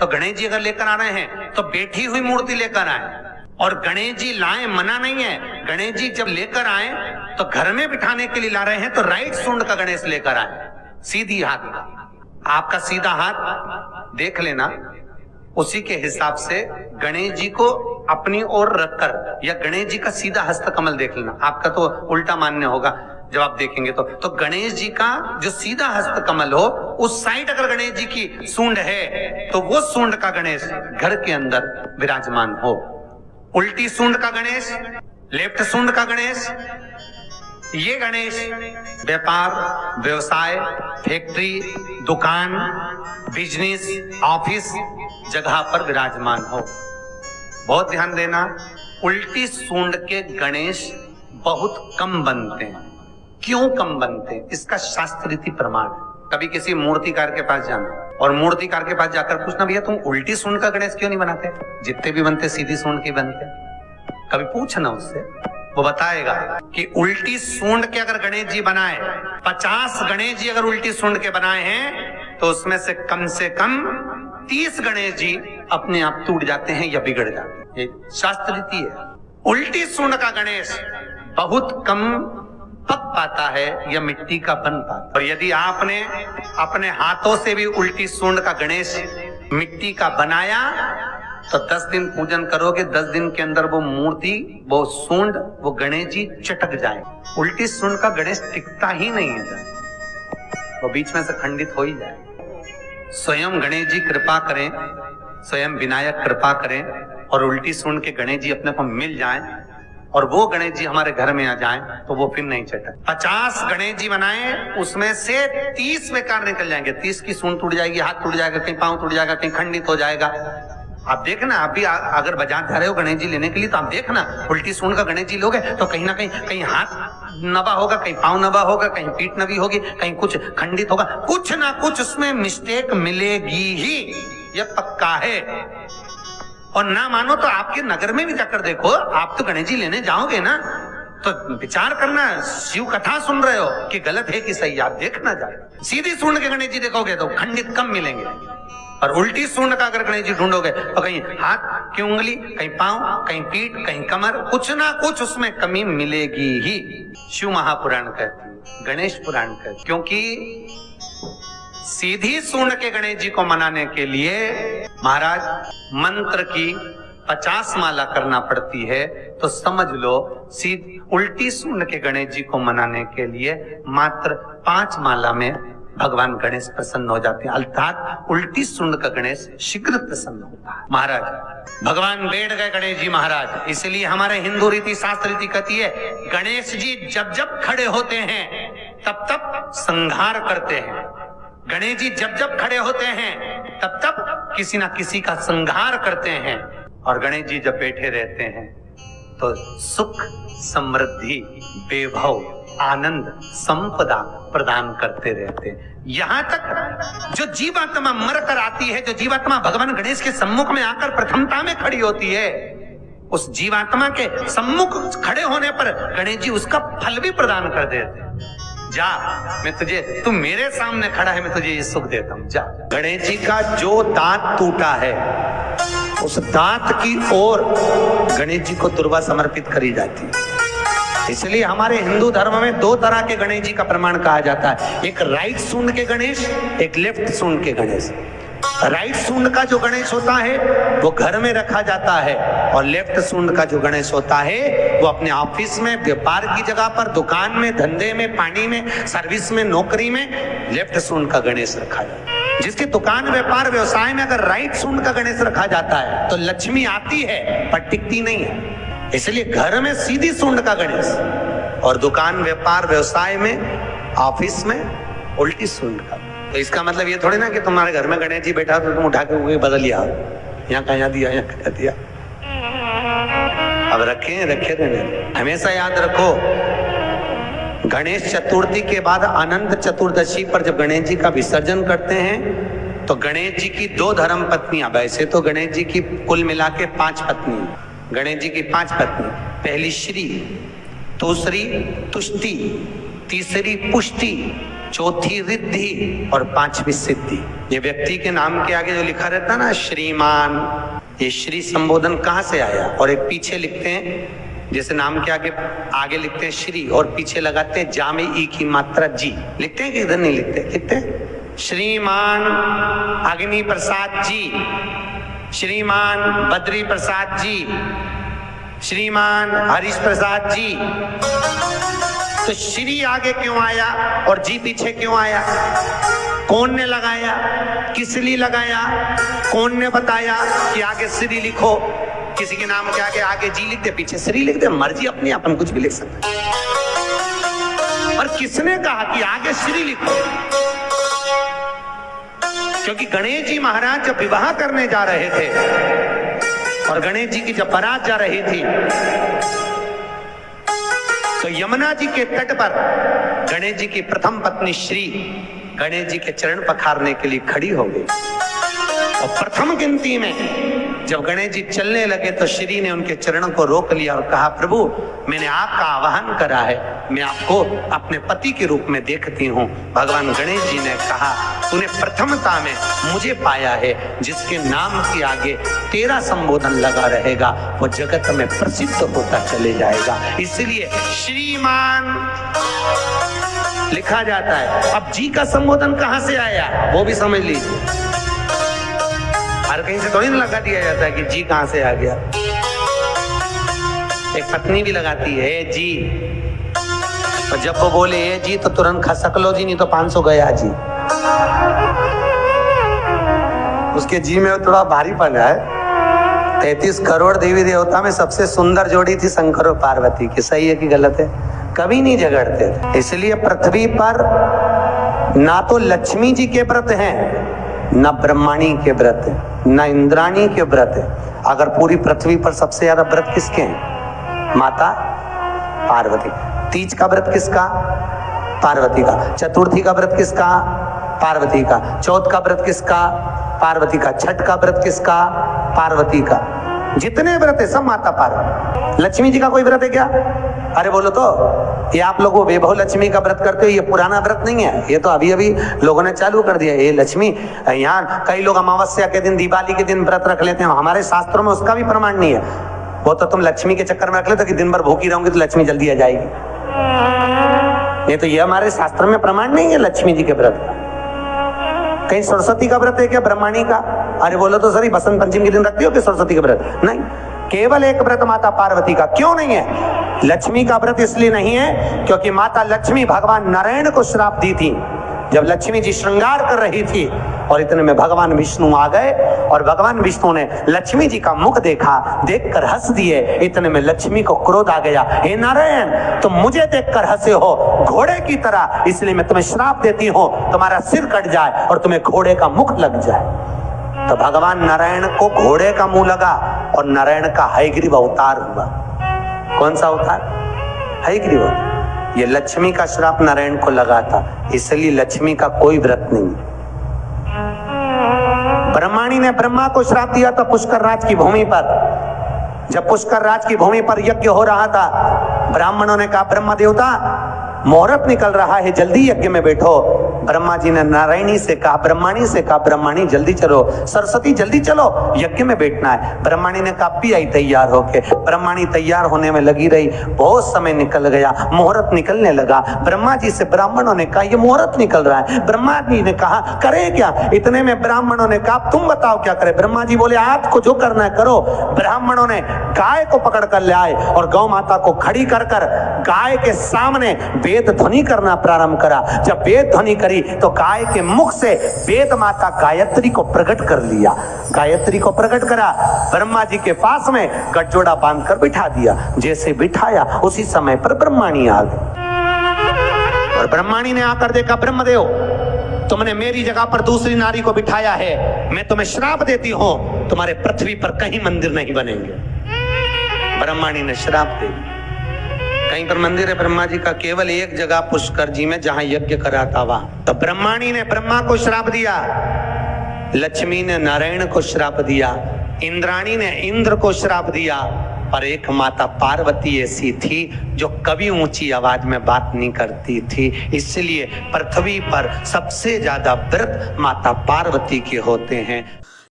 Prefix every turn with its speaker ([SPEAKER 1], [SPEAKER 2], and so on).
[SPEAKER 1] तो गणेश जी अगर लेकर आ रहे हैं तो बैठी हुई मूर्ति लेकर आए, और गणेश जी लाए मना नहीं है। गणेश जी जब लेकर आए तो घर में बिठाने के लिए ला रहे हैं तो राइट सूंड का गणेश लेकर आए, सीधी हाथ का। आपका सीधा हाथ देख लेना, उसी के हिसाब से गणेश जी को अपनी ओर रखकर, या गणेश जी का सीधा हस्त कमल देख लेना। आपका तो उल्टा मान्य होगा जब आप देखेंगे तो गणेश जी का जो सीधा हस्त कमल हो, उस साइड अगर गणेश जी की सूंड है तो वो सूंड का गणेश घर के अंदर विराजमान हो। उल्टी सूंड का गणेश, लेफ्ट सूंड का गणेश, ये गणेश व्यापार, व्यवसाय, फैक्ट्री, दुकान, बिजनेस, ऑफिस जगह पर विराजमान हो। बहुत ध्यान देना, उल्टी सूंड के गणेश बहुत कम बनते हैं। क्यों कम बनते हैं? इसका शास्त्र रीति प्रमाण है। कभी किसी मूर्तिकार के पास जाना और मूर्तिकार के पास जाकर पूछना, भैया तुम उल्टी सूंड का गणेश क्यों नहीं बनाते? जितने भी बनते सीधी सूंड के बनते। कभी पूछना उससे, वो बताएगा कि उल्टी सूंड के अगर गणेश जी बनाए, 50 गणेश जी अगर उल्टी सूंड के बनाए हैं तो उसमें से कम 30 गणेश जी अपने आप टूट जाते हैं या बिगड़ जाते हैं। ये शास्त्र रीति है। उल्टी सूंड का गणेश बहुत कम पक पाता है या मिट्टी का बन पाता। और यदि आपने अपने हाथों से भी उल्टी सूंड का गणेश मिट्टी का बनाया तो 10 दिन पूजन करोगे, 10 दिन के अंदर वो मूर्ति, वो सूंड, वो गणेश जी चटक जाए। उल्टी सूंड का गणेश टिकता ही नहीं है, वो बीच में से खंडित हो ही जाए। स्वयं गणेश जी कृपा करें, स्वयं विनायक कृपा करें और उल्टी सूंड के गणेश जी अपने को मिल जाएं और वो गणेश जी हमारे घर में आ जाएं तो वो फिर नहीं चटक। 50 गणेश जी बनाए, उसमें से 30 बेकार निकल जाएंगे। 30 की सूंड टूट जाएगी, हाथ टूट जाएगा, कहीं पांव टूट जाएगा, कहीं खंडित हो जाएगा। आप देखना, आप भी अगर बाजार जा रहे हो गणेश जी लेने के लिए तो आप देखना, उल्टी सूंड का गणेश जी लोगे तो कहीं ना कहीं हाथ नबा होगा, कहीं पांव नबा होगा, कहीं पीठ नबी होगी, कहीं कुछ खंडित होगा, कुछ ना कुछ उसमें मिस्टेक मिलेगी ही, यह पक्का है। और ना मानो तो आपके नगर में भी जाकर देखो, आप तो गणेश जी लेने जाओगे ना तो विचार करना, शिव कथा सुन रहे हो कि गलत है कि सही, आप देखना जाए। सीधी सूंड के गणेश जी देखोगे तो खंडित कम मिलेंगे, और उल्टी सूंड का अगर गणेश जी ढूंढोगे तो कहीं हाथ की उंगली, कहीं पांव, कहीं पीठ, कहीं कमर, कुछ ना कुछ उसमें कमी मिलेगी ही। शिव महापुराण कहती है, गणेश पुराण कहती, क्योंकि सीधी सूंड के गणेश जी को मनाने के लिए महाराज मंत्र की 50 माला करना पड़ती है, तो समझ लो उल्टी सूंड के गणेश जी को मनाने के लिए मात्र 5 माला में भगवान गणेश प्रसन्न हो जाते हैं। अर्थात उल्टी सूंड का गणेश शीघ्र प्रसन्न होता है। महाराज भगवान बैठ गए गणेश जी महाराज, इसलिए हमारे हिंदू रीति शास्त्र रीति कहती है, गणेश जी जब जब खड़े होते हैं तब तब संहार करते हैं। गणेश जी जब जब खड़े होते हैं तब तब किसी ना किसी का संहार करते हैं। और गणेश जी जब बैठे रहते हैं तो सुख, समृद्धि, वैभव, आनंद, संपदा प्रदान करते रहते हैं। यहाँ तक जो जीवात्मा मर कर आती है, जो जीवात्मा भगवान गणेश के सम्मुख में आकर प्रथमता में खड़ी होती है, उस जीवात्मा के सम्मुख खड़े होने पर गणेश जी उसका फल भी प्रदान कर देते हैं। जा, मैं तुझे, तू मेरे सामने खड़ा है, मैं तुझे ये सुख देता हूं, जा। गणेश जी का जो दांत टूटा है, उस दांत की ओर गणेश जी को दुर्वा समर्पित करी जाती है। इसलिए हमारे हिंदू धर्म में 2 तरह के गणेश जी का प्रमाण कहा जाता है, एक राइट सूंड के गणेश, एक लेफ्ट सूंड के गणेश। राइट सूंड का जो गणेश होता है वो घर में रखा जाता है, और लेफ्ट सूंड का जो गणेश होता है वो अपने ऑफिस में, व्यापार की जगह पर, दुकान में, धंधे में, पानी में, सर्विस में, नौकरी में लेफ्ट सूंड का गणेश रखा जाता है। जिसकी दुकान, व्यापार, व्यवसाय में अगर राइट सूंड का गणेश रखा जाता है तो लक्ष्मी आती है पर टिकती नहीं है। इसलिए घर में सीधी सूंड का गणेश, और दुकान, व्यापार, व्यवसाय में, ऑफिस में उल्टी सूंड का। तो इसका मतलब ये थोड़ी ना कि तुम्हारे घर में गणेश जी बैठा तो तुम उठा के वो बदल लिया, यहाँ कहाँ दिया, यहाँ कहाँ दिया। अब रखे रहने। हमेशा याद रखो, गणेश चतुर्थी के बाद अनंत चतुर्दशी पर जब गणेश जी का विसर्जन करते हैं तो गणेश जी की 2 धर्म पत्नियां, वैसे तो गणेश जी की कुल मिला के 5 पत्नी, गणेश जी की 5 पत्नी, पहली श्री, दूसरी तुष्टि, तीसरी पुष्टि, चौथी रिद्धि और पांचवी सिद्धि। ये व्यक्ति के नाम के आगे जो लिखा रहता है ना श्रीमान, ये श्री संबोधन कहाँ से आया? और एक पीछे लिखते हैं, जैसे नाम के आगे लिखते हैं श्री और पीछे लगाते हैं जा में ई की मात्रा जी। लिखते हैं कि इधर नहीं लिखते? लिखते हैं श्रीमान अग्नि प्रसाद जी, श्रीमान बद्री प्रसाद जी, श्रीमान हरीश प्रसाद जी। तो श्री आगे क्यों आया और जी पीछे क्यों आया? कौन ने लगाया? किस लिए लगाया? कौन ने बताया कि आगे श्री लिखो? किसी के नाम के आगे जी लिखते, पीछे श्री लिखते, मर्जी अपनी, अपन कुछ भी लिख सकते। और किसने कहा कि आगे श्री लिखो? क्योंकि गणेश जी महाराज जब विवाह करने जा रहे थे और गणेश जी की जब बारात जा रही थी तो यमुना जी के तट पर गणेश जी की प्रथम पत्नी श्री गणेश जी के चरण पखारने के लिए खड़ी हो गई। और प्रथम गिनती में जब गणेश जी चलने लगे तो श्री ने उनके चरणों को रोक लिया और कहा, प्रभु मैंने आपका आह्वान करा है, मैं आपको अपने पति के रूप में देखती हूँ। भगवान गणेश जी ने कहा, तूने प्रथमता में मुझे पाया है, जिसके नाम के आगे तेरा संबोधन लगा रहेगा वो जगत में प्रसिद्ध होता चले जाएगा। इसलिए श्रीमान लिखा जाता है। अब जी का संबोधन कहां से आया वो भी समझ लीजिए। हर कहीं से थोड़ी ना लगा दिया जाता है कि जी कहां से आ गया। एक पत्नी भी लगाती है जी, और जब वो बोले ए जी तो तुरंत खसक लो जी, नहीं तो 500 गया जी। उसके जी में थोड़ा भारीपन है। 33 करोड़ देवी देवता में सबसे सुंदर जोड़ी थी शंकर और पार्वती की। सही है कि गलत है? कभी नहीं झगड़ते थे। इसलिए पृथ्वी पर ना तो लक्ष्मी जी के व्रत हैं, न ब्रह्माणी के व्रत है, न इंद्राणी के व्रत है। अगर पूरी पृथ्वी पर सबसे ज्यादा व्रत किसके हैं? माता पार्वती। तीज का व्रत किसका? पार्वती का। चतुर्थी का व्रत किसका? पार्वती का। चौथ का व्रत किसका? पार्वती का। छठ का व्रत किसका? पार्वती का। जितने व्रत है सब माता पार्वती। लक्ष्मी जी का कोई व्रत है क्या? अरे बोलो तो, ये आप लोग वैभव लक्ष्मी का व्रत करते हो, ये पुराना व्रत नहीं है, ये तो अभी अभी लोगों ने चालू कर दिया। ये लक्ष्मी, यहाँ कई लोग अमावस्या के दिन, दिवाली के दिन व्रत रख लेते हैं, हमारे शास्त्रों में उसका भी प्रमाण नहीं है। वो तो तुम लक्ष्मी के चक्कर में रख लेते कि दिन भर भूखी रहूंगी तो लक्ष्मी जल्दी आ जाएगी। ये तो ये हमारे शास्त्र में प्रमाण नहीं है लक्ष्मी जी के व्रत का। कहीं सरस्वती का व्रत है क्या? ब्रह्माणी का? अरे बोलो तो सही, बसंत पंचमी के दिन रखती हो कि सरस्वती का व्रत? नहीं, केवल एक व्रत माता पार्वती का। क्यों नहीं है? लक्ष्मी का व्रत इसलिए नहीं है क्योंकि माता लक्ष्मी भगवान नारायण को श्राप दी थी जब लक्ष्मी जी श्रृंगार कर रही थी, और इतने में भगवान विष्णु आ गए और भगवान विष्णु ने लक्ष्मी जी का मुख देखा, देखकर हंस दिए। इतने में लक्ष्मी को क्रोध आ गया, हे नारायण तुम मुझे देखकर हंसे हो घोड़े की तरह, इसलिए मैं तुम्हें श्राप देती हूँ, तुम्हारा सिर कट जाए और तुम्हें घोड़े का मुख लग जाए। तो भगवान नारायण को घोड़े का मुंह लगा और नारायण का हयग्रीव अवतार हुआ। कौन सा अवतार? हयग्रीव। ये लक्ष्मी का श्राप नारायण को लगा था, इसलिए लक्ष्मी का कोई व्रत नहीं। ब्रह्माणी ने ब्रह्मा को श्राप दिया था पुष्कर राज की भूमि पर। जब पुष्कर राज की भूमि पर यज्ञ हो रहा था, ब्राह्मणों ने कहा ब्रह्मा देवता मुहूर्त निकल रहा है, जल्दी यज्ञ में बैठो। ब्रह्मा जी ने नारायणी से कहा, ब्रह्माणी से कहा, ब्रह्माणी जल्दी चलो, सरस्वती जल्दी चलो, यज्ञ में बैठना है। ब्रह्माणी ने कहा भी आई तैयार होके। ब्रह्माणी तैयार होने में लगी रही, बहुत समय निकल गया, मुहूर्त निकलने लगा। ब्रह्मा जी से ब्राह्मणों ने कहा ये मुहूर्त निकल रहा है। ब्रह्मा जी ने कहा करे क्या? इतने में ब्राह्मणों ने कहा तुम बताओ क्या करे? ब्रह्मा जी बोले आपको जो करना है करो। ब्राह्मणों ने गाय को पकड़ कर ले आए और गौ माता को खड़ी कर गाय के सामने वेद ध्वनि करना प्रारंभ करा। जब वेद ध्वनि करी तो गाय के मुख से वेद माता गायत्री को प्रकट कर लिया। गायत्री को प्रकट करा, ब्रह्मा जी के पास में गठजोड़ा बांधकर बिठा दिया। जैसे बिठाया उसी समय पर ब्रह्माणी आ गई और ब्रह्माणी ने आकर देखा ब्रह्मदेव तुमने मेरी जगह पर दूसरी नारी को बिठाया है, मैं तुम्हें श्राप देती हूं, तुम्हारे पृथ्वी पर कहीं मंदिर नहीं बनेंगे। ब्रह्माणी ने श्राप दे दिया। कहीं पर मंदिर है ब्रह्मा जी का? केवल एक जगह पुष्कर जी में जहां यज्ञ करा था वहां। तो ब्रह्माणी ने ब्रह्मा को श्राप दिया, लक्ष्मी ने नारायण को श्राप दिया, इंद्राणी ने इंद्र को श्राप दिया, पर एक माता पार्वती ऐसी थी जो कभी ऊंची आवाज में बात नहीं करती थी, इसलिए पृथ्वी पर सबसे ज्यादा व्रत माता पार्वती के होते हैं।